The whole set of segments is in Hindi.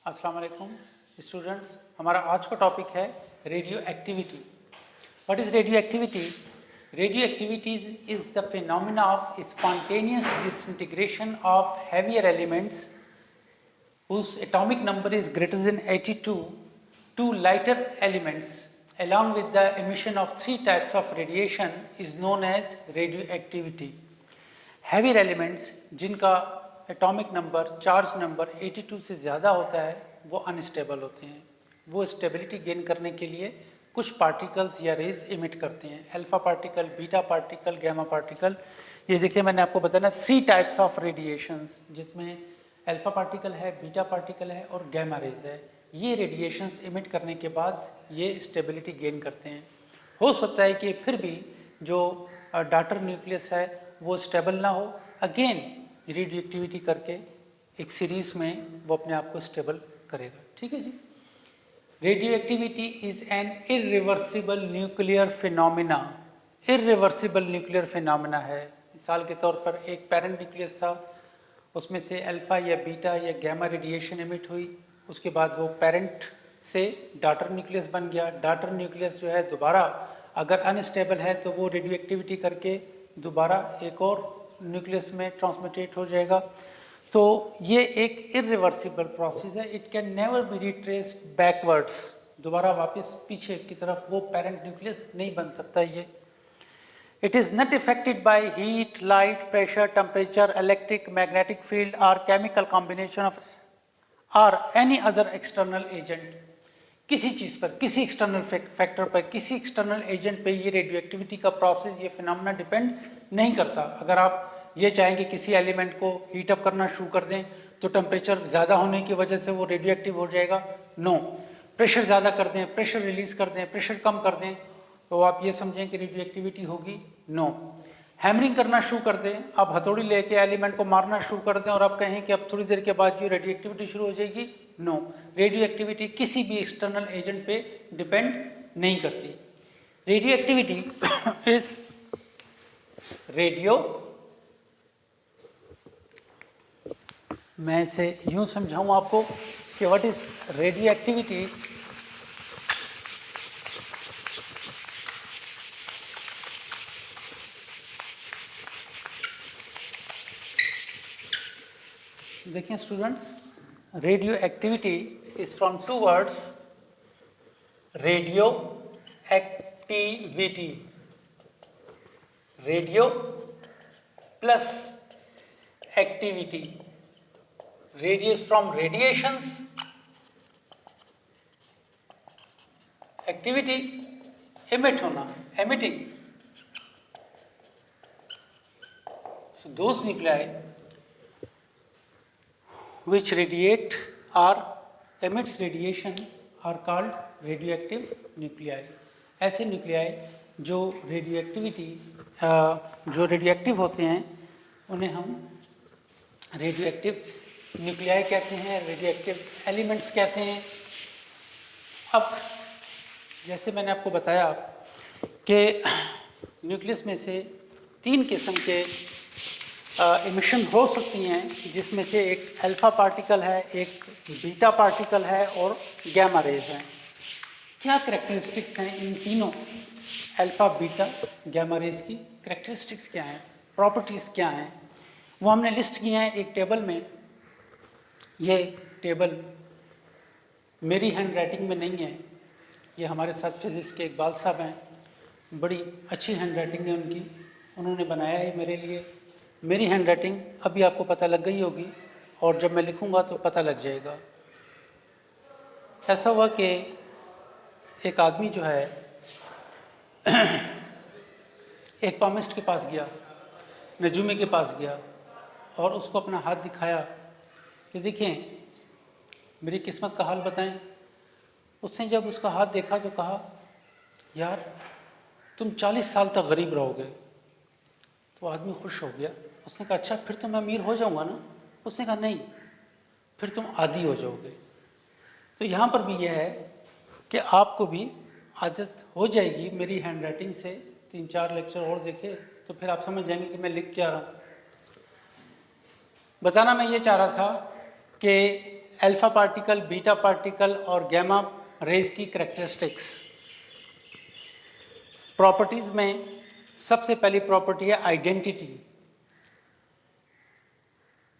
अस्सलाम वालेकुम स्टूडेंट्स। हमारा आज का टॉपिक है radio activity. What is radioactivity? Radio activity is the phenomena of spontaneous disintegration of heavier elements whose atomic number is greater than 82 to lighter elements along with the emission of three types of radiation is known as radioactivity. Heavier elements जिनका एटॉमिक नंबर चार्ज नंबर 82 से ज़्यादा होता है वो अनस्टेबल होते हैं। वो स्टेबिलिटी गेन करने के लिए कुछ पार्टिकल्स या रेज इमिट करते हैं, alpha particle, beta particle, gamma particle. ये देखिए मैंने आपको बताया ना 3 टाइप्स ऑफ रेडिएशंस, जिसमें अल्फा पार्टिकल है, बीटा पार्टिकल है और गैमा रेज है। ये रेडिएशंस इमिट करने के बाद ये स्टेबिलिटी गेन करते हैं। हो सकता है कि फिर भी जो डाटर न्यूक्लियस है वो स्टेबल ना हो, अगेन रेडियो एक्टिविटी करके एक सीरीज में वो अपने आप को स्टेबल करेगा। ठीक है जी। Radioactivity is an irreversible nuclear phenomena. Irreversible nuclear phenomena है। मिसाल के तौर पर एक पेरेंट न्यूक्लियस था, उसमें से अल्फा या बीटा या गैमा रेडिएशन इमिट हुई, उसके बाद वो पेरेंट से डाटर न्यूक्लियस बन गया। डाटर न्यूक्लियस जो है दोबारा अगर अनस्टेबल है तो वो रेडियो एक्टिविटी करके दोबारा एक और न्यूक्लियस में ट्रांसमिटेट हो जाएगा। तो ये एक इरिवर्सिबल प्रोसेस है। It can never be retraced backwards. दोबारा वापस पीछे की तरफ वो पेरेंट न्यूक्लियस नहीं बन सकता। ये it is not affected by heat, light, pressure, temperature, electric, magnetic field और केमिकल कॉम्बिनेशन ऑफ और एनी अदर एक्सटर्नल एजेंट। किसी चीज़ पर, किसी एक्सटर्नल फैक्टर पर, किसी एक्सटर्नल एजेंट पे ये रेडियो एक्टिविटी का प्रोसेस, ये फिनोमेना डिपेंड नहीं करता। अगर आप ये चाहें कि किसी एलिमेंट को हीट अप करना शुरू कर दें तो टेम्परेचर ज़्यादा होने की वजह से वो रेडियो एक्टिव हो जाएगा? नो। प्रेशर ज़्यादा कर दें, प्रेशर रिलीज़ कर दें, प्रेशर कम कर दें तो आप ये समझें कि रेडियो एक्टिविटी होगी? नो। हैमरिंग करना शुरू कर दें, आप हथौड़ी लेके एलिमेंट को मारना शुरू कर दें और आप कहें कि अब थोड़ी देर के बाद ये रेडियो एक्टिविटी शुरू हो जाएगी? नो। रेडियो एक्टिविटी किसी भी एक्सटर्नल एजेंट पे डिपेंड नहीं करती। रेडियो एक्टिविटी इज रेडियो, मैं इसे यूं समझाऊं आपको कि व्हाट इज रेडियो एक्टिविटी। देखिए students, radioactivity is from 2 words, radioactivity, radio plus activity. Radio is from radiations, activity emit होना, emitting. So those nuclei which radiate or emits radiation are called radioactive nuclei। ऐसे न्यूक्लियाई जो जो रेडियोएक्टिव होते हैं उन्हें हम रेडियोएक्टिव न्यूक्लियाई कहते हैं, रेडियोएक्टिव एलिमेंट्स कहते हैं। अब जैसे मैंने आपको बताया कि न्यूक्लियस में से 3 किस्म के इमिशन हो सकती हैं, जिसमें से एक अल्फा पार्टिकल है, एक बीटा पार्टिकल है और गैमा रेज हैं। क्या करेक्टरिस्टिक्स हैं इन तीनों अल्फा, बीटा, गैमा रेज की? करेक्टरिस्टिक्स क्या हैं, प्रॉपर्टीज़ क्या हैं, वो हमने लिस्ट किए हैं एक टेबल में। ये टेबल मेरी हैंड राइटिंग में नहीं है, ये हमारे साथ फिजिक्स के इकबाल साहब हैं, बड़ी अच्छी हैंड राइटिंग है उनकी, उन्होंने बनाया है मेरे लिए। मेरी हैंड राइटिंग अभी आपको पता लग गई होगी और जब मैं लिखूंगा तो पता लग जाएगा। ऐसा हुआ कि एक आदमी जो है एक पामिस्ट के पास गया, नजूमी के पास गया और उसको अपना हाथ दिखाया कि देखें मेरी किस्मत का हाल बताएं। उसने जब उसका हाथ देखा तो कहा, यार तुम 40 साल तक गरीब रहोगे। तो आदमी खुश हो गया। उसने कहा, अच्छा फिर तो मैं अमीर हो जाऊंगा ना? उसने कहा, नहीं, फिर तुम आदी हो जाओगे। तो यहाँ पर भी यह है कि आपको भी आदत हो जाएगी मेरी हैंड राइटिंग से। 3-4 लेक्चर और देखे तो फिर आप समझ जाएंगे कि मैं लिख क्या रहा हूँ। बताना मैं ये चाह रहा था कि अल्फा पार्टिकल, बीटा पार्टिकल और गैमा रेज की कैरेक्टरिस्टिक्स। प्रॉपर्टीज में सबसे पहली प्रॉपर्टी है identity.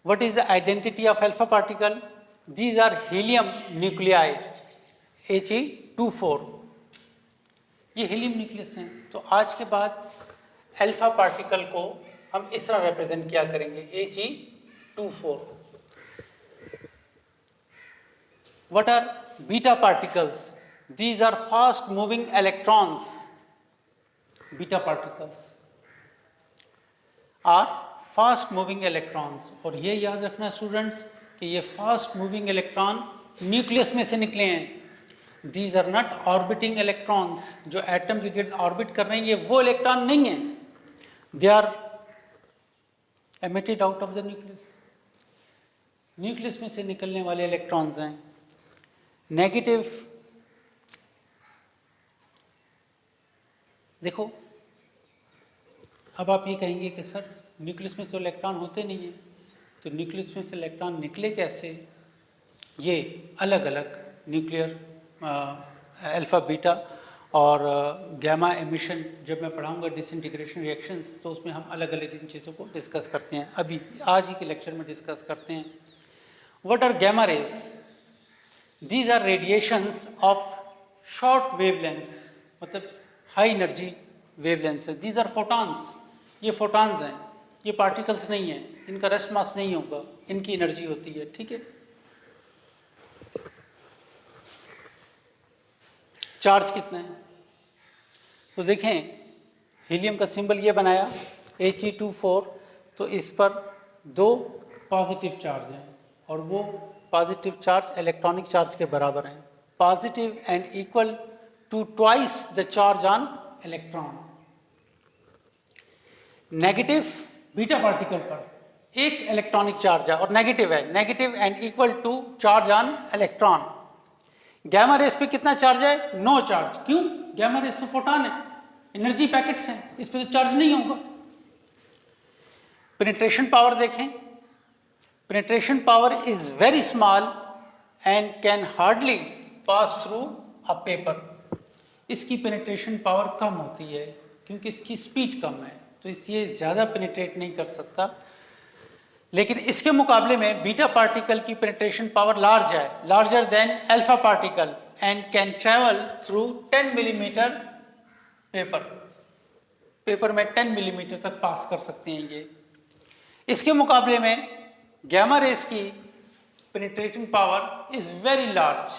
What is the identity of alpha particle? These are helium nuclei He2 4। ये हीलियम न्यूक्लियस हैं। तो आज के बाद अल्फा पार्टिकल को हम इस तरह रिप्रेजेंट किया करेंगे He2 4। What are beta particles? These are fast moving electrons. Beta particles are fast moving electrons। और ये याद रखना स्टूडेंट्स कि ये फास्ट मूविंग इलेक्ट्रॉन न्यूक्लियस में से निकले हैं। These are not orbiting electrons। जो एटम के गिर्द ऑर्बिट कर रहे हैं ये वो इलेक्ट्रॉन नहीं है। They are emitted out of the nucleus। Nucleus में से निकलने वाले इलेक्ट्रॉन्स हैं। नेगेटिव, देखो अब आप ये कहेंगे कि सर न्यूक्लियस में तो इलेक्ट्रॉन होते नहीं हैं, तो न्यूक्लियस में से इलेक्ट्रॉन निकले कैसे? ये अलग अलग न्यूक्लियर अल्फा बीटा और गैमा एमिशन जब मैं पढ़ाऊंगा डिसइंटीग्रेशन रिएक्शंस, तो उसमें हम अलग अलग इन चीज़ों को डिस्कस करते हैं। अभी आज ही के लेक्चर में डिस्कस करते हैं। What are gamma rays? These are radiations of short wavelengths, मतलब हाई एनर्जी वेवलेंथ है। These are photons। ये photons हैं, ये पार्टिकल्स नहीं हैं, इनका रेस्ट मास नहीं होगा, इनकी एनर्जी होती है। ठीक है। चार्ज कितना है? तो देखें हीलियम का सिंबल ये बनाया He2 4, तो इस पर 2 पॉजिटिव चार्ज हैं और वो पॉजिटिव चार्ज इलेक्ट्रॉनिक चार्ज के बराबर हैं। Positive and equal to twice the charge on electron. Negative beta particle पर एक इलेक्ट्रॉनिक चार्ज है और नेगेटिव है, negative and equal to charge on electron. Gamma rays पे कितना चार्ज है? No charge. क्यों? गैमा रेस तो फोटॉन है, एनर्जी पैकेट्स हैं, इस पे तो चार्ज नहीं होगा। पेनिट्रेशन पावर देखें, penetration power is very small and can hardly pass through a paper। इसकी penetration power कम होती है क्योंकि इसकी स्पीड कम है, तो इसलिए ज़्यादा penetrate नहीं कर सकता। लेकिन इसके मुकाबले में बीटा पार्टिकल की penetration power large है, larger than alpha particle and can travel through 10 millimeter paper। Paper में 10 मिलीमीटर तक पास कर सकते हैं ये। इसके मुकाबले में गैमा रेस की penetrating power is very large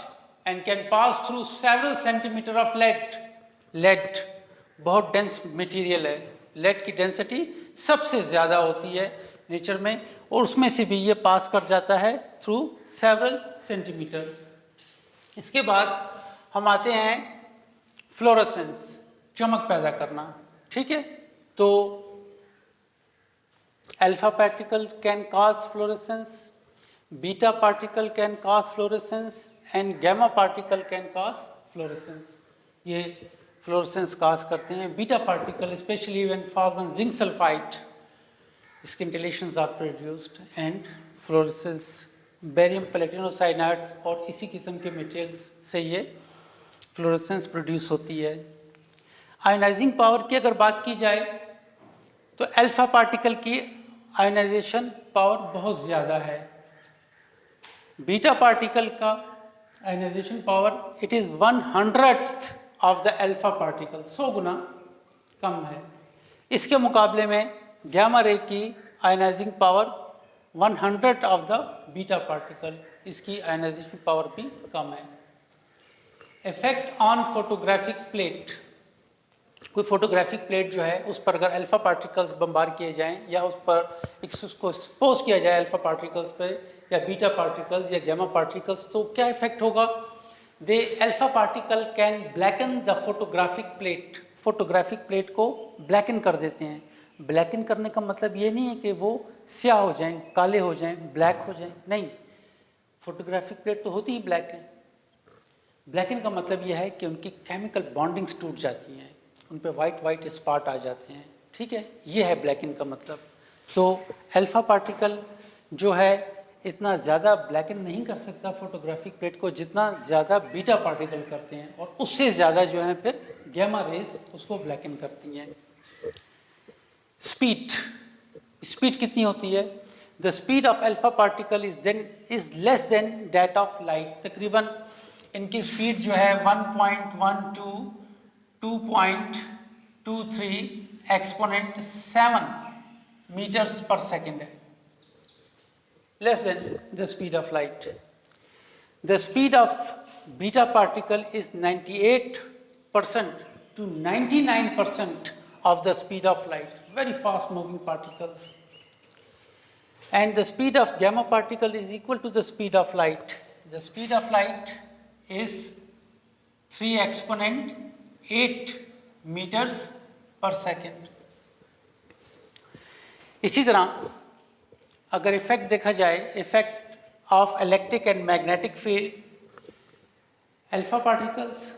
and can pass through several centimetre of lead. Lead बहुत डेंस मटेरियल है, लेड की डेंसिटी सबसे ज़्यादा होती है नेचर में, और उसमें से भी ये पास कर जाता है थ्रू सेवरल सेंटीमीटर। इसके बाद हम आते हैं फ्लोरोसेंस, चमक पैदा करना। ठीक है, तो alpha particle can cause fluorescence, beta particle can cause fluorescence and gamma particle can cause fluorescence। ये fluorescence cause करते हैं। beta particle especially when formed on zinc sulfide, scintillations are produced and fluorescence। barium platinocyanide और इसी किस्म के मटेरियल्स से ये fluorescence प्रोड्यूस होती है। आयनाइजिंग पावर की अगर बात की जाए तो अल्फा पार्टिकल की आयनाइजेशन पावर बहुत ज़्यादा है। बीटा पार्टिकल का ionisation power it is 1/100th of the alpha particle, 100 गुना कम है। इसके मुकाबले में गैमा रे की ionising power 1/100th of the beta particle, इसकी आयनाइजेशन पावर भी कम है। इफेक्ट ऑन फोटोग्राफिक प्लेट, कोई फोटोग्राफिक प्लेट जो है उस पर अगर अल्फा पार्टिकल्स बम्बार किए जाएं या उस पर उसको एक्सपोज किया जाए अल्फा पार्टिकल्स पे या बीटा पार्टिकल्स या गैमा पार्टिकल्स, तो क्या इफेक्ट होगा? They alpha particle can blacken the photographic plate. Photographic plate को ब्लैकन कर देते हैं। ब्लैकन करने का मतलब ये नहीं है कि वो स्याह हो जाएं, काले हो जाएं, ब्लैक हो जाएं, नहीं। फोटोग्राफिक प्लेट तो होती ही ब्लैक है। ब्लैकन का मतलब यह है कि उनकी केमिकल बॉन्डिंग्स टूट जाती हैं, उन पे वाइट स्पॉट आ जाते हैं। ठीक है, ये है ब्लैकन का मतलब। तो अल्फा पार्टिकल जो है इतना ज़्यादा ब्लैकन नहीं कर सकता फोटोग्राफिक प्लेट को जितना ज़्यादा बीटा पार्टिकल करते हैं, और उससे ज़्यादा जो है फिर गैमा रेज उसको ब्लैकन करती हैं। स्पीड कितनी होती है? The speed of alpha particle is less than that of light. तकरीबन इनकी स्पीड जो है 1.12 2.23 एक्सपोनेंट 7 मीटर्स पर सेकेंड है, less than the speed of light. The speed of beta particle is 98% to 99% of the speed of light, very fast moving particles. And the speed of gamma particle is equal to the speed of light. The speed of light is 3 exponent 8 meters per second. इसी तरह अगर इफेक्ट देखा जाए, effect of electric and magnetic field, alpha particles,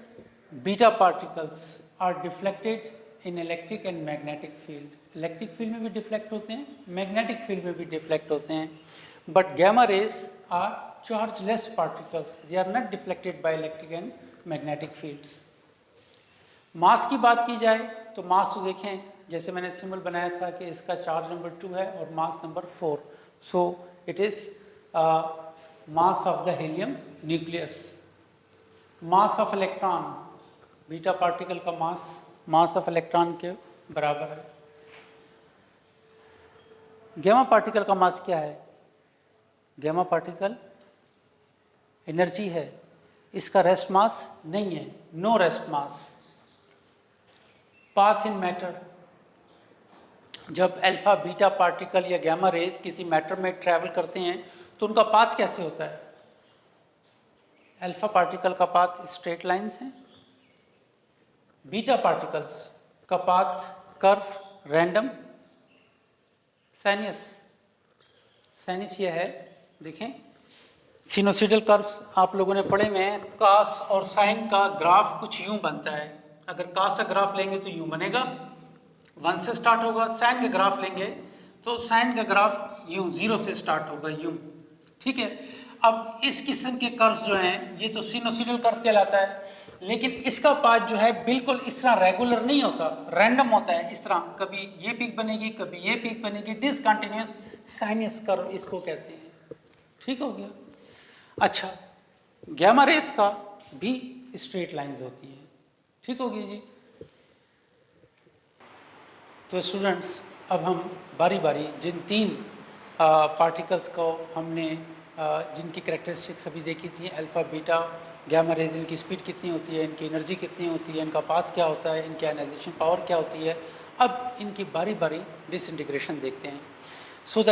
beta particles are deflected in electric and magnetic field. Electric field में भी डिफ्लेक्ट होते हैं, मैग्नेटिक फील्ड में भी डिफ्लेक्ट होते हैं, but gamma rays are chargeless particles, they are not deflected by electric and magnetic fields. Mass की बात की जाए तो मास को देखें, जैसे मैंने सिंबल बनाया था कि इसका चार्ज नंबर 2 है और mass number 4, so it is mass of the helium nucleus. Mass of electron, beta particle का मास ऑफ इलेक्ट्रॉन के बराबर है। गैमा पार्टिकल का मास क्या है? गैमा पार्टिकल एनर्जी है, इसका रेस्ट मास नहीं है, no rest mass. Path in matter, जब अल्फा बीटा पार्टिकल या गैमा रेज किसी मैटर में ट्रैवल करते हैं तो उनका पाथ कैसे होता है? अल्फा पार्टिकल का पाथ स्ट्रेट लाइन है, बीटा पार्टिकल्स का path curve, random, sinus. Sinus ये है, देखें सिनोसिडल कर्व्स आप लोगों ने पढ़े हुए हैं, कास और साइन का ग्राफ कुछ यूं बनता है। अगर कास का ग्राफ लेंगे तो यूं बनेगा, 1 से स्टार्ट होगा। साइन का ग्राफ लेंगे तो साइन का ग्राफ यूं 0 से स्टार्ट होगा, यूं, ठीक है। अब इस किस्म के कर्व्स जो हैं ये तो सिनोसिडल कर्व कहलाता है, लेकिन इसका पाथ जो है बिल्कुल इस तरह रेगुलर नहीं होता, रैंडम होता है। इस तरह कभी ये पीक बनेगी, कभी ये पीक बनेगी, डिसकंटिन्यूअस साइनस कर्व इसको कहते हैं, ठीक हो गया। अच्छा, गैमा रेज का भी स्ट्रेट लाइंस होती हैं, ठीक होगी जी। तो स्टूडेंट्स, अब हम बारी बारी जिन 3 पार्टिकल्स को हमने जिनकी करेक्टरिस्टिक्स अभी देखी थी, अल्फा बीटा गैमा रेज, इनकी स्पीड कितनी होती है, इनकी एनर्जी कितनी होती है, इनका पाथ क्या होता है, इनकी आयनाइजेशन पावर क्या होती है, अब इनकी बारी बारी डिसइंटीग्रेशन देखते हैं। So the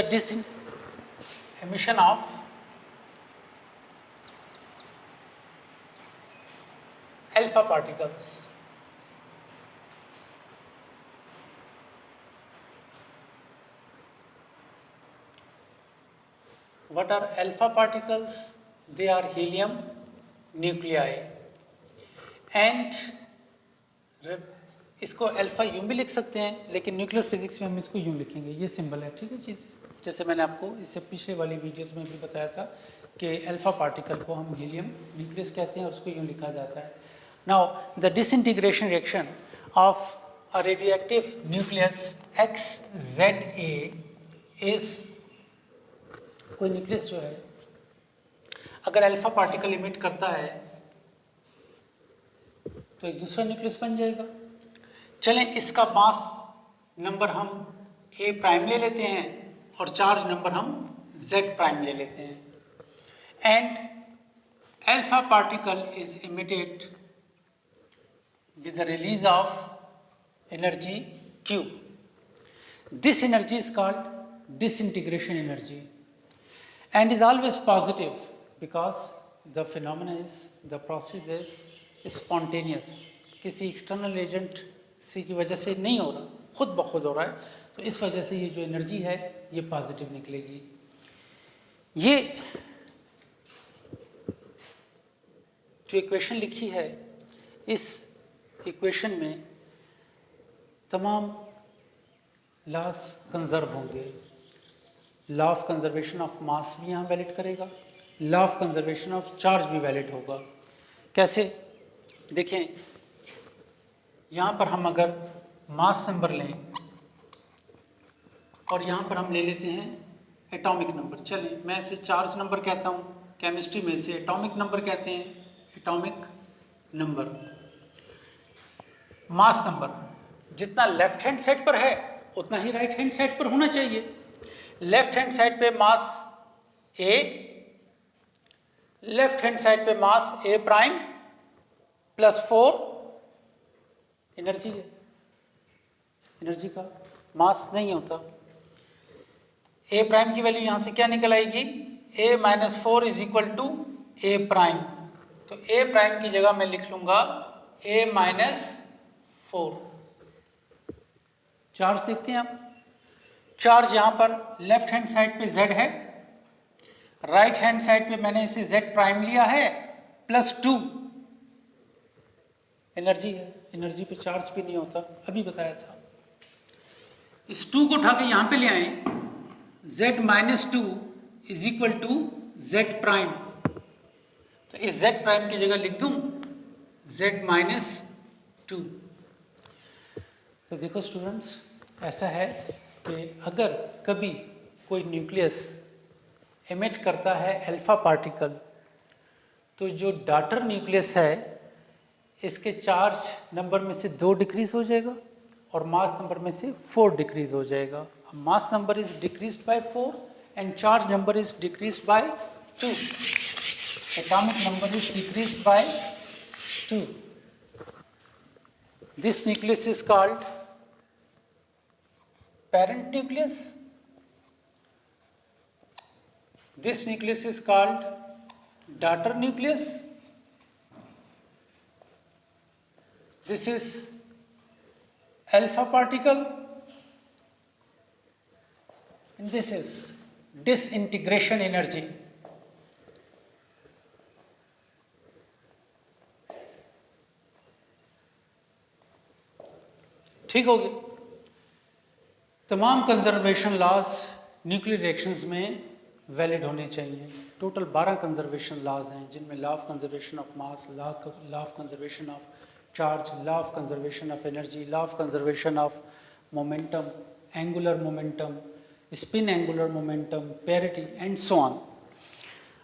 emission of alpha particles, what are alpha particles? They are helium nuclei, and इसको अल्फा यूं भी लिख सकते हैं, लेकिन न्यूक्लियर फिजिक्स में हम इसको यूं लिखेंगे, ये सिंबल है, ठीक है चीज़। जैसे मैंने आपको इससे पिछले वाली वीडियोस में भी बताया था कि अल्फा पार्टिकल को हम हीलियम न्यूक्लियस कहते हैं और उसको यूं लिखा जाता है। Now the disintegration reaction of a radioactive nucleus XZA is, कोई न्यूक्लियस जो है अगर अल्फा पार्टिकल इमिट करता है तो एक दूसरा न्यूक्लियस बन जाएगा। चलें, इसका मास नंबर हम A प्राइम ले लेते हैं और चार्ज नंबर हम Z प्राइम ले लेते हैं, and alpha particle is emitted with the release of energy Q. This energy is called disintegration energy and is always positive because the phenomena is, the process is spontaneous, किसी एक्सटर्नल एजेंट से की वजह से नहीं हो रहा, खुद ब खुद हो रहा है, तो इस वजह से ये जो एनर्जी है ये पॉजिटिव निकलेगी। ये जो इक्वेशन लिखी है, इस इक्वेशन में तमाम लॉस कंजर्व होंगे। Law of conservation of mass भी यहाँ वैलिड करेगा, law of conservation of charge भी वैलिड होगा। कैसे? देखें, यहाँ पर हम अगर मास नंबर लें और यहाँ पर हम ले लेते हैं एटॉमिक नंबर। चलें, मैं इसे चार्ज नंबर कहता हूँ, केमिस्ट्री में इसे एटॉमिक नंबर कहते हैं, एटॉमिक नंबर। मास नंबर जितना लेफ्ट हैंड साइड पर है उतना ही राइट हैंड साइड पर होना चाहिए। लेफ्ट हैंड साइड पे मास ए, लेफ्ट हैंड साइड पे मास ए प्राइम प्लस 4 एनर्जी है, एनर्जी का मास नहीं होता। ए प्राइम की वैल्यू यहां से क्या निकल आएगी? A minus 4 is equal to a prime. तो ए प्राइम की जगह मैं लिख लूंगा ए माइनस 4। चार्ज देखते हैं आप, चार्ज यहां पर लेफ्ट हैंड साइड पे z है, राइट हैंड साइड पे मैंने इसे z प्राइम लिया है प्लस 2 एनर्जी है। एनर्जी पे चार्ज भी नहीं होता, अभी बताया था। इस 2 को उठा के यहां पे ले आए, z minus 2 is equal to z prime. तो इस z प्राइम की जगह लिख दूं z माइनस 2। तो देखो स्टूडेंट्स, ऐसा है कि अगर कभी कोई न्यूक्लियस एमिट करता है अल्फा पार्टिकल, तो जो डॉटर न्यूक्लियस है इसके चार्ज नंबर में से 2 डिक्रीज हो जाएगा और मास नंबर में से 4 डिक्रीज हो जाएगा। Mass number is decreased bye 4 and charge number is decreased bye 2। Atomic number is decreased bye 2। This nucleus is called parent nucleus. This nucleus is called daughter nucleus. This is alpha particle and this is disintegration energy. ठीक हो गया। तमाम कंजर्वेशन लॉज न्यूक्लियर रिएक्शंस में वैलिड होने चाहिए। टोटल 12 कंजर्वेशन लॉज हैं, जिनमें law of conservation of mass, law of conservation of charge, law of conservation of energy, law of conservation of momentum, angular momentum, spin angular momentum, parity and so on.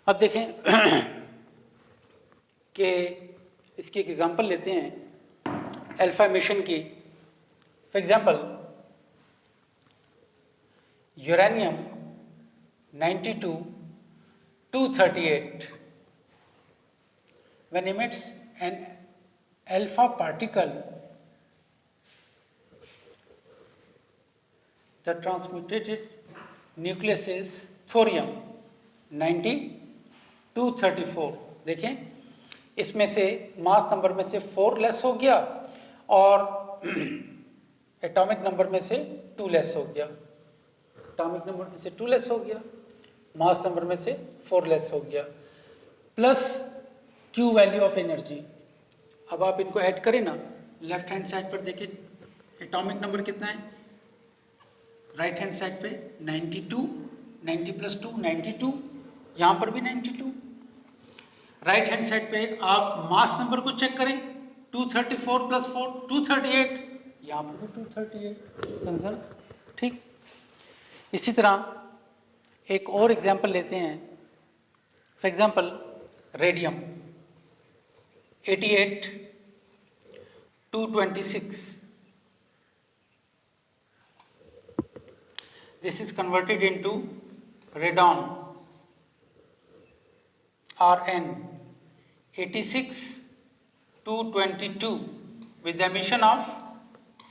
अब देखें कि इसकी एक एग्जांपल लेते हैं अल्फा एमिशन की। For example uranium 92-238 when emits an alpha particle, the transmitted nucleus is thorium 90-234। देखें, इसमें से मास नंबर में से 4 लेस हो गया और एटॉमिक नंबर में से 2 लेस हो गया। एटॉमिक नंबर में से 2 लेस हो गया, मास नंबर में से 4 लेस हो गया, plus Q value of energy. अब आप इनको ऐड करें ना, लेफ्ट हैंड साइड पर देखिए एटॉमिक नंबर कितना है, राइट हैंड साइड पे 92, 90 प्लस 2 92, यहाँ पर भी 92। राइट हैंड साइड पे आप मास नंबर को चेक करें, 234 प्लस 4 238, यहाँ पर भी 238 कंजर्व। ठीक, इसी तरह एक और एग्जाम्पल लेते हैं। For example radium 88-226, this is converted into radon Rn 86-222 with the emission of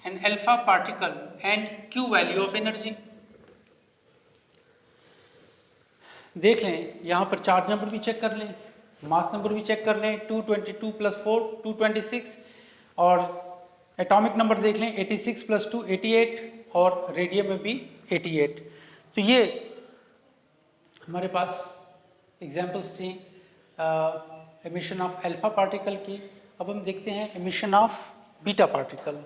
an alpha particle and Q value of energy। देख लें, यहाँ पर चार्ज नंबर भी चेक कर लें, मास नंबर भी चेक कर लें, 222 प्लस 4 226, और एटॉमिक नंबर देख लें 86 प्लस 2 88, और रेडियम में भी 88। तो ये हमारे पास एग्जाम्पल्स थी एमिशन ऑफ अल्फा पार्टिकल की। अब हम देखते हैं emission of beta particle.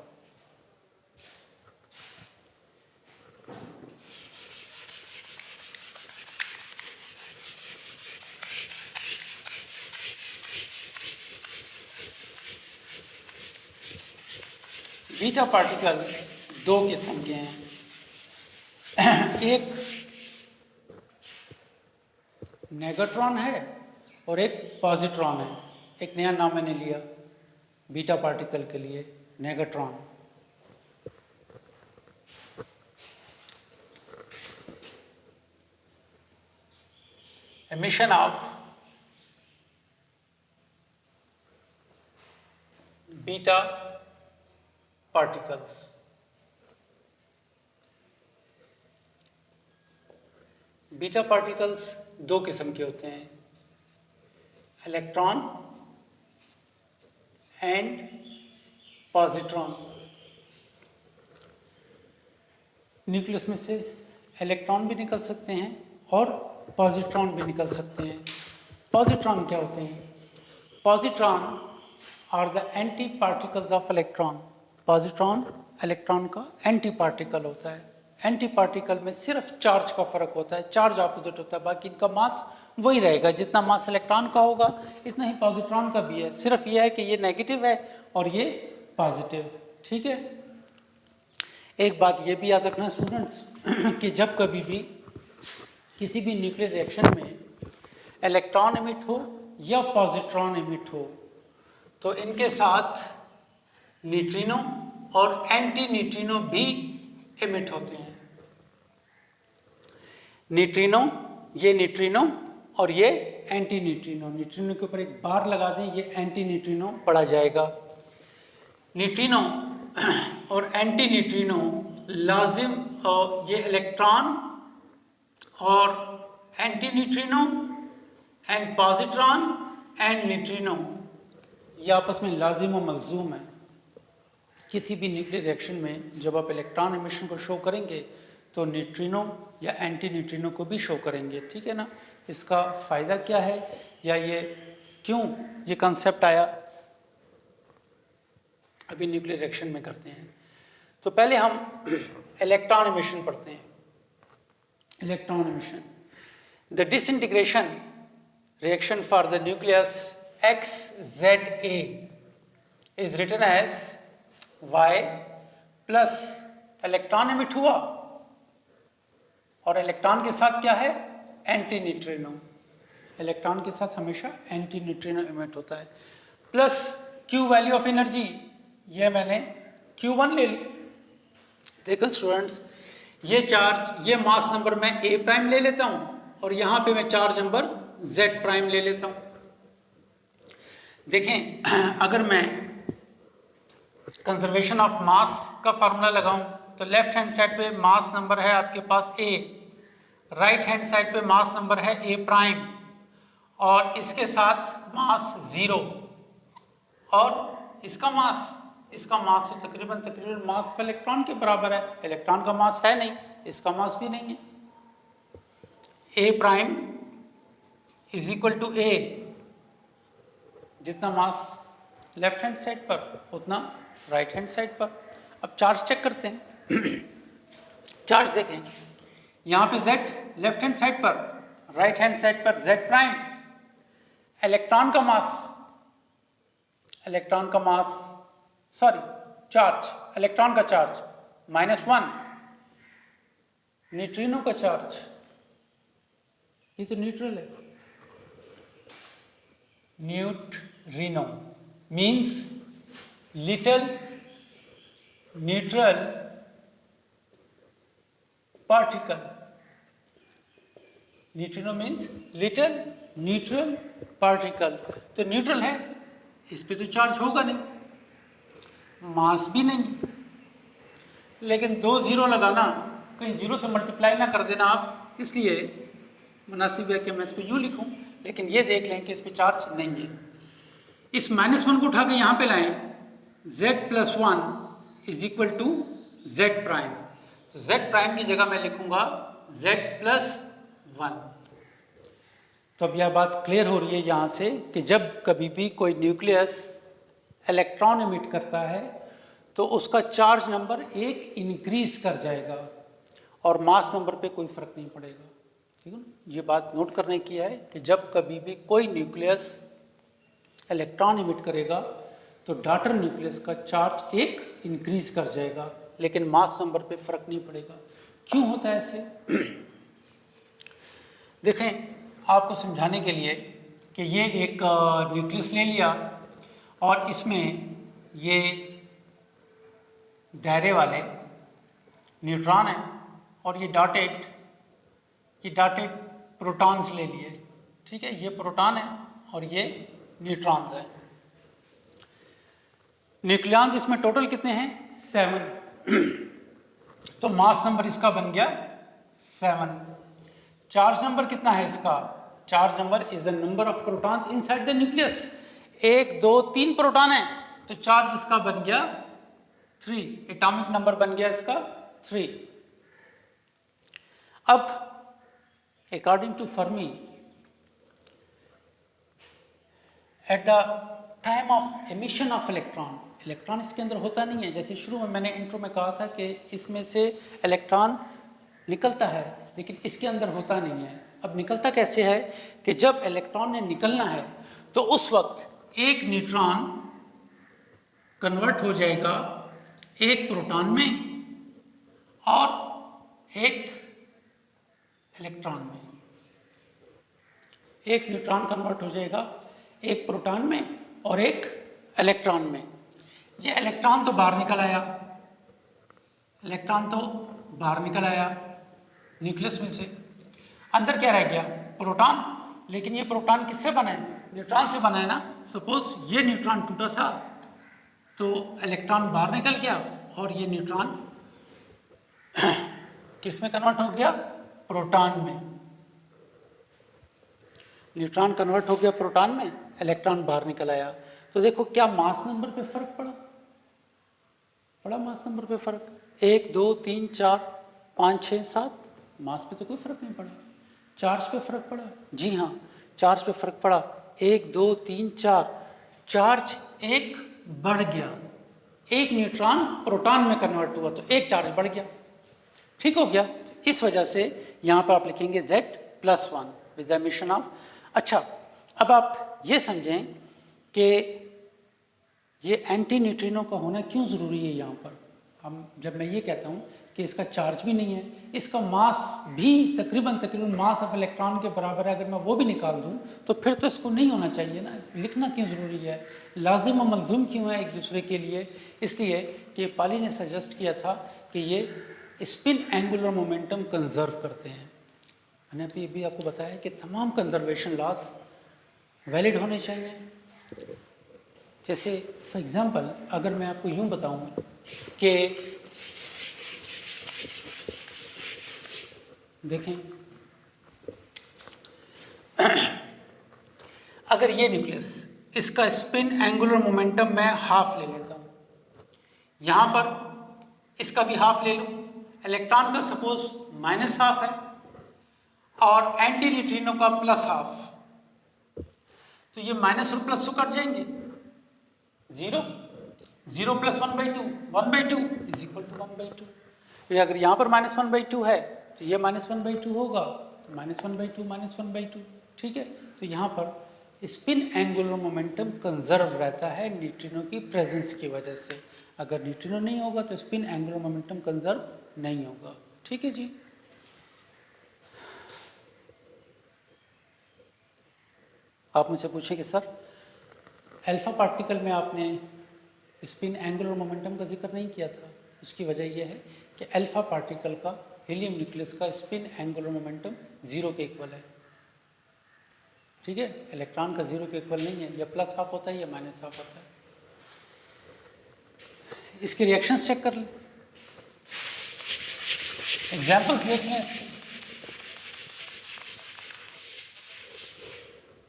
Beta particle दो किस्म के हैं, एक नेगेट्रॉन है और एक पॉजिट्रॉन है। एक नया नाम मैंने लिया बीटा पार्टिकल के लिए, नेगेट्रॉन। emission of beta particles. Beta particles दो किस्म के होते हैं, इलेक्ट्रॉन एंड पॉजिट्रॉन। न्यूक्लियस में से इलेक्ट्रॉन भी निकल सकते हैं और पॉजिट्रॉन भी निकल सकते हैं। पॉजिट्रॉन क्या होते हैं? Positron are the anti particles of electron. Positron electron का एंटी पार्टिकल होता है। एंटी पार्टिकल में सिर्फ चार्ज का फर्क होता है, चार्ज ऑपोजिट होता है, बाकी इनका मास वही रहेगा। जितना मास इलेक्ट्रॉन का होगा इतना ही पॉजिट्रॉन का भी है, सिर्फ ये है कि ये नेगेटिव है और ये पॉजिटिव। ठीक है। एक बात ये भी याद रखना स्टूडेंट्स कि जब कभी भी किसी भी न्यूक्लियर रिएक्शन में इलेक्ट्रॉन इमिट हो या पॉजिट्रॉन इमिट हो तो इनके साथ न्यूट्रिनो और एंटी न्यूट्रिनो भी इमिट होते हैं। न्यूट्रिनो, ये न्यूट्रिनो और ये एंटी न्यूट्रिनो। न्यूट्रिनो के ऊपर एक बार लगा दें, ये एंटी न्यूट्रिनो पढ़ा जाएगा। न्यूट्रिनो और एंटी न्यूट्रिनो लाजिम, और ये इलेक्ट्रॉन और anti neutrino and positron and neutrino ये आपस में लाजिम और मलजूम है। किसी भी न्यूक्लियर रिएक्शन में जब आप इलेक्ट्रॉन एमिशन को शो करेंगे तो न्यूट्रिनो या एंटी न्यूट्रिनो को भी शो करेंगे। ठीक है ना। इसका फ़ायदा क्या है या ये क्यों ये कंसेप्ट आया, अभी न्यूक्लियर रिएक्शन में करते हैं। तो पहले हम इलेक्ट्रॉन एमिशन पढ़ते हैं। Electron emission, the disintegration reaction for the nucleus XZA is written as Y plus electron emit हुआ और इलेक्ट्रॉन के साथ क्या है? Anti neutrino. इलेक्ट्रॉन के साथ हमेशा एंटी न्यूट्रिनो एमिट होता है। Plus Q value of energy, ये मैंने Q1 ले ली। देखो स्टूडेंट्स, ये चार्ज, ये मास नंबर मैं A प्राइम ले लेता हूँ और यहाँ पे मैं चार्ज नंबर Z प्राइम ले लेता हूँ। देखें, अगर मैं कंजर्वेशन ऑफ मास का फार्मूला लगाऊं तो लेफ्ट हैंड साइड पे मास नंबर है आपके पास A, राइट हैंड साइड पे मास नंबर है A प्राइम और इसके साथ मास 0 और इसका मास तो तकरीबन मास ऑफ इलेक्ट्रॉन के बराबर है। इलेक्ट्रॉन का मास है नहीं, इसका मास भी नहीं है। A prime is equal to A, जितना मास लेफ्ट हैंड साइड पर उतना राइट हैंड साइड पर। अब चार्ज चेक करते हैं। चार्ज देखें, यहाँ पे Z लेफ्ट हैंड साइड पर, राइट हैंड साइड पर Z प्राइम। इलेक्ट्रॉन का मास चार्ज, इलेक्ट्रॉन का चार्ज -1, न्यूट्रिनो का चार्ज, ये तो न्यूट्रल है। Neutrino means little neutral particle. Neutrino means little neutral particle. तो न्यूट्रल है, इस पे तो चार्ज होगा नहीं, मास भी नहीं, लेकिन 2 0 लगाना, कहीं 0 से मल्टीप्लाई ना कर देना आप, इसलिए मुनासिब है कि मैं इसको यूँ लिखूं। लेकिन ये देख लें कि इस पे चार्ज नहीं है। इस -1 को उठा के यहाँ पे लाएं, Z + 1 is equal to Z prime. तो Z प्राइम की जगह मैं लिखूंगा Z + 1। तो अब यह बात क्लियर हो रही है यहाँ से कि जब कभी भी कोई न्यूक्लियस इलेक्ट्रॉन इमिट करता है तो उसका चार्ज नंबर 1 इंक्रीज कर जाएगा और मास नंबर पे कोई फर्क नहीं पड़ेगा। ठीक है, ये बात नोट करने की है कि जब कभी भी कोई न्यूक्लियस इलेक्ट्रॉन इमिट करेगा तो डॉटर न्यूक्लियस का चार्ज 1 इंक्रीज कर जाएगा, लेकिन मास नंबर पे फर्क नहीं पड़ेगा। क्यों होता है ऐसे? देखें, आपको समझाने के लिए कि ये एक न्यूक्लियस ले लिया और इसमें ये दायरे वाले न्यूट्रॉन हैं और ये डॉटेड प्रोटॉन्स ले लिए, ठीक है। ये प्रोटॉन है और ये न्यूट्रॉन्स हैं। न्यूक्लियॉन्स इसमें टोटल कितने हैं? 7। तो मास नंबर इसका बन गया 7। चार्ज नंबर कितना है इसका? Charge number is the number of protons inside the nucleus. 1 2 3 proton है तो चार्ज इसका बन गया 3, एटॉमिक नंबर बन गया इसका 3। अब according to Fermi, at the time of emission of electron इसके अंदर होता नहीं है। जैसे शुरू में मैंने इंट्रो में कहा था कि इसमें से इलेक्ट्रॉन निकलता है लेकिन इसके अंदर होता नहीं है। अब निकलता कैसे है कि जब इलेक्ट्रॉन ने निकलना है तो उस वक्त एक न्यूट्रॉन कन्वर्ट हो जाएगा एक प्रोटॉन में और एक इलेक्ट्रॉन में। एक न्यूट्रॉन कन्वर्ट हो जाएगा एक प्रोटॉन में और एक इलेक्ट्रॉन में। ये इलेक्ट्रॉन तो बाहर निकल आया, न्यूक्लियस में से। अंदर क्या रह गया? प्रोटॉन। लेकिन ये प्रोटॉन किससे बना है? न्यूट्रॉन से बना है ना। सपोज ये न्यूट्रॉन टूटा था तो इलेक्ट्रॉन बाहर निकल गया और ये न्यूट्रॉन किस में कन्वर्ट हो गया? प्रोटॉन में। न्यूट्रॉन कन्वर्ट हो गया प्रोटॉन में, इलेक्ट्रॉन बाहर निकल आया। तो देखो क्या मास नंबर पे फर्क पड़ा मास नंबर पे फर्क। 1 2 3 4 5 6 7, मास पे तो कोई फर्क नहीं पड़ा। चार्ज पे फर्क पड़ा? जी हाँ, चार्ज पे फर्क पड़ा। 1 2 3 4, चार्ज 1 बढ़ गया। एक न्यूट्रॉन प्रोटॉन में कन्वर्ट हुआ तो एक चार्ज बढ़ गया, ठीक हो गया। इस वजह से यहाँ पर आप लिखेंगे Z+1 with the emission of. अच्छा, अब आप ये समझें कि ये एंटी न्यूट्रिनो का होना क्यों ज़रूरी है। यहाँ पर जब मैं ये कहता हूँ कि इसका चार्ज भी नहीं है, इसका मास भी तकरीबन मास ऑफ इलेक्ट्रॉन के बराबर है, अगर मैं वो भी निकाल दूँ तो फिर तो इसको नहीं होना चाहिए ना। लिखना क्यों ज़रूरी है? लाजिम और मलजूम क्यों है एक दूसरे के लिए? इसलिए कि पाली ने सजेस्ट किया था कि ये स्पिन एंगुलर मोमेंटम कंजर्व करते हैं। मैंने अभी आपको बताया कि तमाम कंजर्वेशन लॉज वैलिड होने चाहिए। जैसे फॉर एग्जांपल अगर मैं आपको यूं बताऊं कि देखें, अगर ये न्यूक्लियस, इसका स्पिन एंगुलर मोमेंटम मैं हाफ ले लेता हूं, यहां पर इसका भी हाफ ले लूं, इलेक्ट्रॉन का सपोज -½ है और एंटी न्यूट्रिनो का +½ तो ये माइनस और प्लस तो कट जाएंगे। 0 0 + 1/2 1/2 इज इक्वल टू 1/2। तो अगर यहाँ पर -1/2 है तो ये -1/2 होगा, तो -1/2 -1/2, ठीक है। तो यहाँ पर स्पिन एंगुलर मोमेंटम कंजर्व रहता है न्यूट्रिनो की प्रेजेंस की वजह से। अगर न्यूट्रिनो नहीं होगा तो स्पिन एंगुलर मोमेंटम कंजर्व नहीं होगा, ठीक है जी। आप मुझसे पूछें कि सर अल्फा पार्टिकल में आपने स्पिन एंगुलर मोमेंटम का जिक्र नहीं किया था। उसकी वजह यह है कि अल्फा पार्टिकल का हीलियम न्यूक्लियस का स्पिन एंगुलर मोमेंटम 0 के इक्वल है, ठीक है। इलेक्ट्रॉन का 0 के इक्वल नहीं है, या +½ होता है या -½ होता है। इसके रिएक्शंस चेक कर लें, एग्जाम्पल्स देख लें।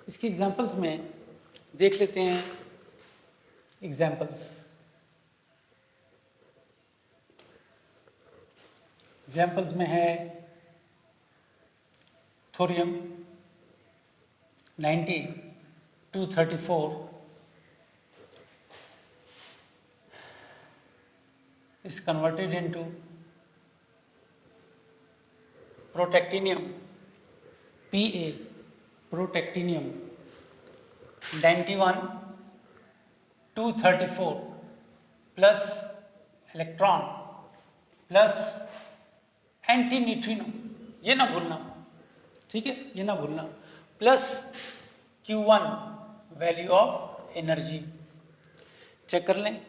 इसके एग्जाम्पल्स में देख लेते हैं। एग्जाम्पल्स में है thorium 90-234 is converted into protactinium Pa, protactinium 91-234 plus electron plus anti neutrino, ये ना भूलना, ठीक है, ये ना भूलना, plus Q1 value of energy. Check कर लें,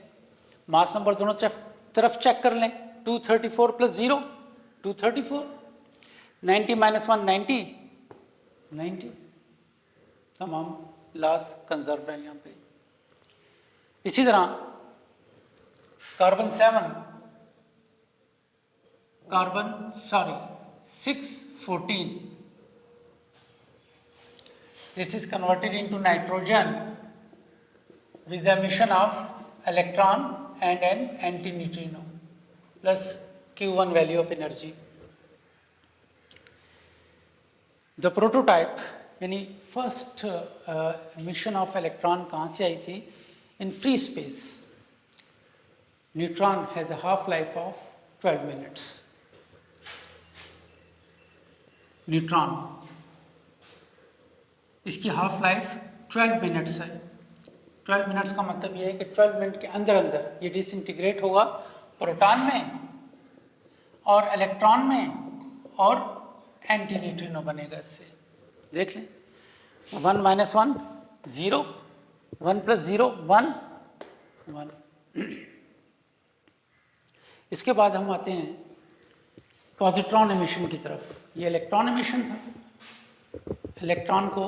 मास नंबर दोनों तरफ चेक कर लें। 234 प्लस 0 234, 90 माइनस 1 90 90, तमाम लास कंजर्व है यहाँ पे। इसी तरह carbon 614, this is converted into nitrogen with the emission of electron and an antineutrino plus Q1 value of energy. The prototype यानी फर्स्ट emission of electron कहाँ से आई थी? In free space. Neutron has a half life of 12 minutes. Neutron, इसकी हाफ लाइफ 12 मिनट्स है। 12 मिनट्स का मतलब ये है कि 12 मिनट के अंदर अंदर ये डिसइंटीग्रेट होगा प्रोटॉन में और इलेक्ट्रॉन में और एंटी न्यूट्रिनो बनेगा इससे। देख लें, 1 माइनस 1 0, 1 प्लस 0 1 1। इसके बाद हम आते हैं पॉजिट्रॉन एमिशन की तरफ। ये इलेक्ट्रॉन एमिशन था। इलेक्ट्रॉन को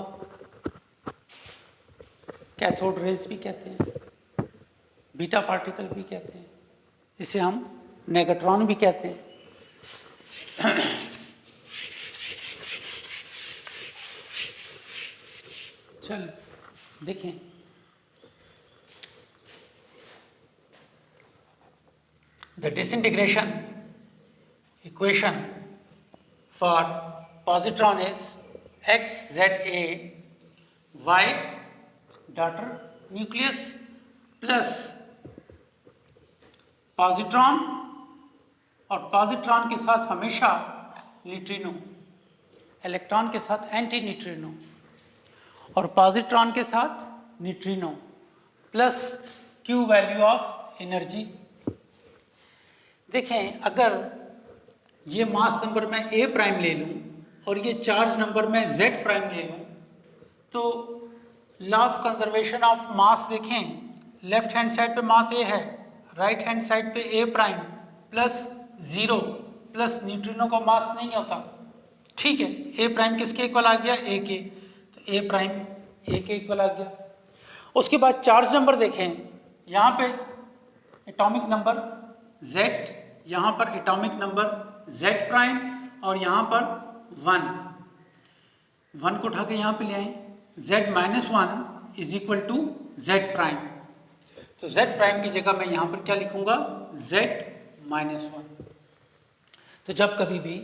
कैथोड रेज भी कहते हैं, बीटा पार्टिकल भी कहते हैं, इसे हम नेगेट्रॉन भी कहते हैं। चल देखें, the disintegration equation for positron is XZA Y daughter nucleus plus positron और पॉजिट्रॉन के साथ हमेशा न्यूट्रिनो, इलेक्ट्रॉन के साथ एंटी न्यूट्रिनो और पॉजिट्रॉन के साथ neutrino plus Q value of energy. देखें, अगर ये मास नंबर मैं A प्राइम ले लूँ और ये चार्ज नंबर मैं Z प्राइम ले लूँ, तो law of conservation of mass देखें, लेफ्ट हैंड साइड पे मास A है, राइट हैंड साइड पे A prime plus 0 plus neutrino का मास नहीं होता, ठीक है। A प्राइम किसके इक्वल आ गया? A के, तो A प्राइम A के इक्वल आ गया। उसके बाद चार्ज नंबर देखें, यहाँ पे एटॉमिक नंबर Z, यहाँ पर एटॉमिक नंबर Z प्राइम और यहाँ पर 1 को उठा के यहाँ पे ले आए, Z minus 1 is equal to Z prime. तो Z प्राइम की जगह मैं यहाँ पर क्या लिखूंगा? Z minus 1। तो जब कभी भी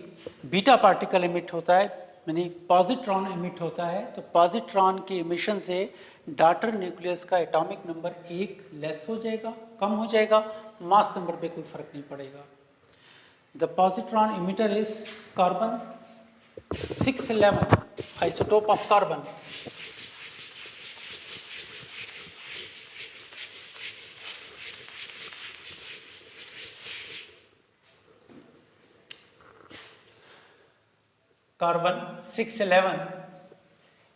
बीटा पार्टिकल एमिट होता है, यानी पॉजिट्रॉन एमिट होता है, तो पॉजिट्रॉन के एमिशन से डॉटर न्यूक्लियस का एटॉमिक नंबर 1 लेस हो जाएगा, कम हो जाएगा, मास नंबर पे कोई फर्क नहीं पड़ेगा। The positron emitter is carbon 611, isotope of carbon. Carbon 611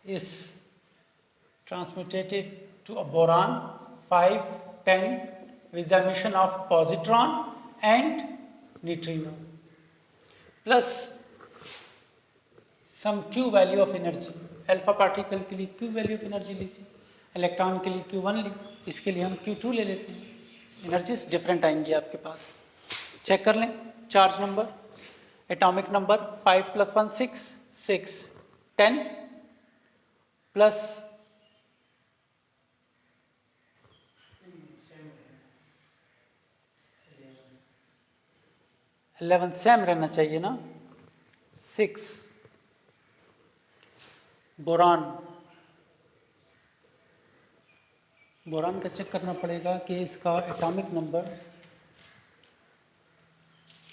is transmutated to a boron 510 with the emission of positron and neutrino plus some Q value of energy। Alpha particle के लिए Q वैल्यू ऑफ एनर्जी ली थी, इलेक्ट्रॉन के लिए Q1 ली, इसके लिए हम Q2 ले लेते हैं। एनर्जीज डिफरेंट आएंगी आपके पास। चेक कर लें, charge number, atomic number 5 plus 1 6 6 10 plus 11 same रहना चाहिए ना, 6 बोरान का चेक करना पड़ेगा कि इसका एटॉमिक नंबर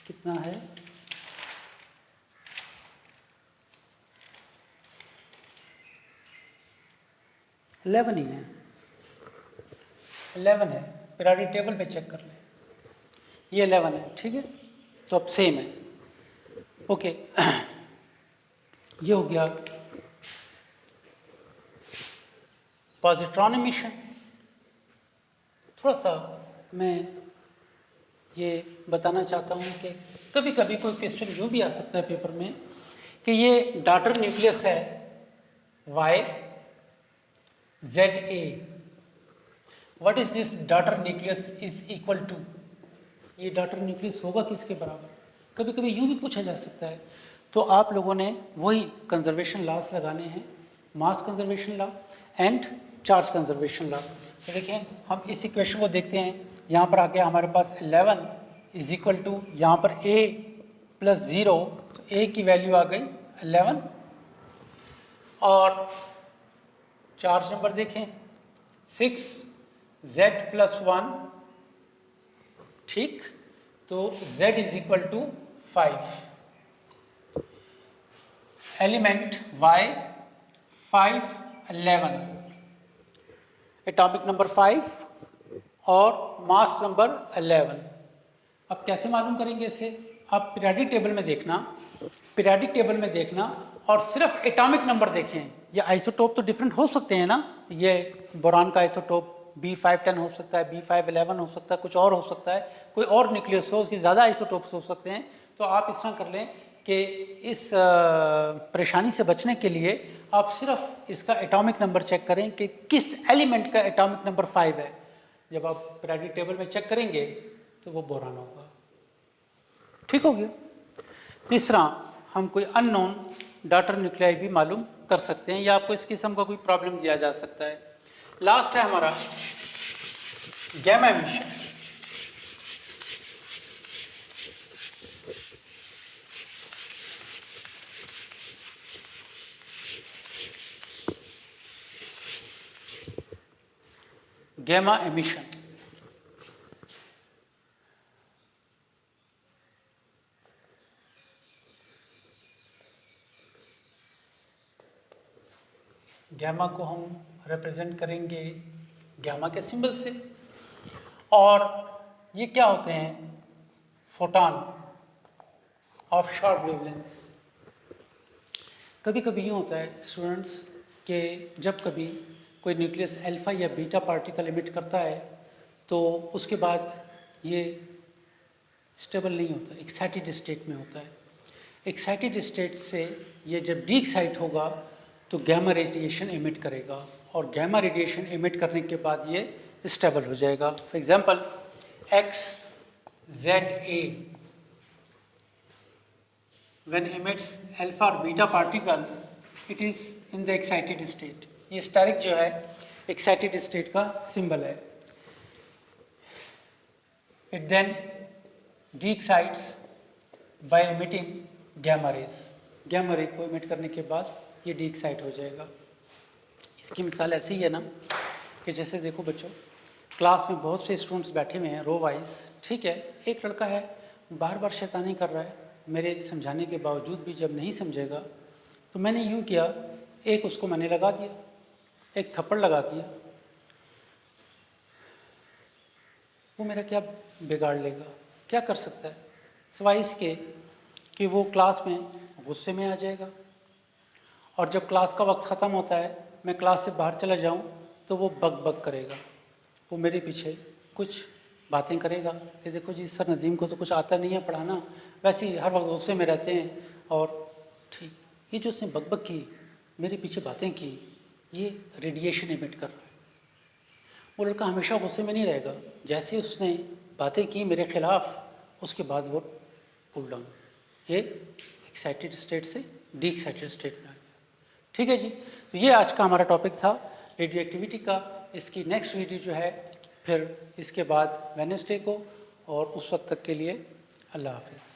कितना है। 11 ही है, 11 है। पीरियोडिक टेबल पे चेक कर लें, ये 11 है, ठीक है, तो अब सेम है, ओके। ये हो गया पॉजिट्रॉन एमिशन। थोड़ा सा मैं ये बताना चाहता हूँ कि कभी कभी कोई क्वेश्चन यूँ भी आ सकता है पेपर में कि ये डॉटर न्यूक्लियस है Y ZA, what is this daughter nucleus is equal to, ये डॉटर न्यूक्लियस होगा किसके बराबर, कभी कभी यूँ भी पूछा जा सकता है। तो आप लोगों ने वही कंजर्वेशन लॉस लगाने हैं, mass conservation law and charge conservation law. तो देखें हम इस इक्वेशन को देखते हैं, यहाँ पर आके हमारे पास 11 इज इक्वल टू, यहाँ पर a प्लस 0, तो a की वैल्यू आ गई 11, और चार्ज नंबर देखें 6 z प्लस 1, ठीक, तो z is equal to 5, element y 5 11, atomic number 5 और मास नंबर 11। अब कैसे मालूम करेंगे इसे, आप पीरियोडिक टेबल में देखना, पीरियोडिक टेबल में देखना और सिर्फ एटॉमिक नंबर देखें। ये आइसोटोप तो डिफरेंट हो सकते हैं ना, ये बोरान का आइसोटोप B510 हो सकता है, B511 हो सकता है, कुछ और हो सकता है, कोई और न्यूक्लियस हो, उसकी ज़्यादा आइसोटोप्स हो सकते हैं। तो आप इस तरह कर लें कि इस परेशानी से बचने के लिए आप सिर्फ इसका एटॉमिक नंबर चेक करें कि किस एलिमेंट का एटॉमिक नंबर 5 है। जब आप पीरियोडिक टेबल में चेक करेंगे तो वो बोरान होगा, ठीक हो गया। तीसरा, हम कोई अननोन डॉटर न्यूक्लियाई भी मालूम कर सकते हैं या आपको इस किस्म का कोई प्रॉब्लम दिया जा सकता है। लास्ट है हमारा gamma emission. Gamma emission, gamma को हम रिप्रेजेंट करेंगे गैमा के सिंबल से, और ये क्या होते हैं, फोटॉन ऑफ शॉर्ट वेवलेंथ। कभी कभी यूँ होता है स्टूडेंट्स कि जब कभी कोई न्यूक्लियस अल्फा या बीटा पार्टिकल एमिट करता है तो उसके बाद ये स्टेबल नहीं होता, एक्साइटेड स्टेट में होता है। एक्साइटेड स्टेट से ये जब डी एक्साइट होगा तो गैमा रेडिएशन एमिट करेगा, और गैमा रेडिएशन एमिट करने के बाद ये स्टेबल हो जाएगा। For example XZA when emits alpha or beta particle it is in the excited state। ये स्टेरिक जो है एक्साइटेड स्टेट का सिंबल है। It then de excites by emitting gamma rays, gamma ray को एमिट करने के बाद ये डी एक्साइट हो जाएगा। इसकी मिसाल ऐसी है ना कि जैसे देखो बच्चों, क्लास में बहुत से स्टूडेंट्स बैठे हुए हैं रो वाइज, ठीक है, एक लड़का है बार बार शैतानी कर रहा है, मेरे समझाने के बावजूद भी जब नहीं समझेगा तो मैंने यूँ किया, एक उसको मैंने लगा दिया, एक थप्पड़ लगा दिया, वो मेरा क्या बिगाड़ लेगा, क्या कर सकता है, सिवाय इसके कि वो क्लास में गुस्से में आ जाएगा, और जब क्लास का वक्त ख़त्म होता है मैं क्लास से बाहर चला जाऊं तो वो बक बक करेगा, वो मेरे पीछे कुछ बातें करेगा कि देखो जी सर नदीम को तो कुछ आता नहीं है पढ़ाना, वैसे ही हर वक्त गुस्से में रहते हैं, और ठीक ये जो उसने बक बक की, मेरे पीछे बातें की, ये रेडिएशन एमिट कर रहा है। वो लड़का हमेशा गुस्से में नहीं रहेगा, जैसे उसने बातें की मेरे खिलाफ उसके बाद वो कूल डाउन, ये एक्साइटेड स्टेट से डी एक्साइटेड स्टेट में आ गया। ठीक है जी, तो ये आज का हमारा टॉपिक था रेडियो एक्टिविटी का। इसकी नेक्स्ट वीडियो जो है फिर इसके बाद वेडनेसडे को, और उस वक्त तक के लिए अल्लाह हाफिज़।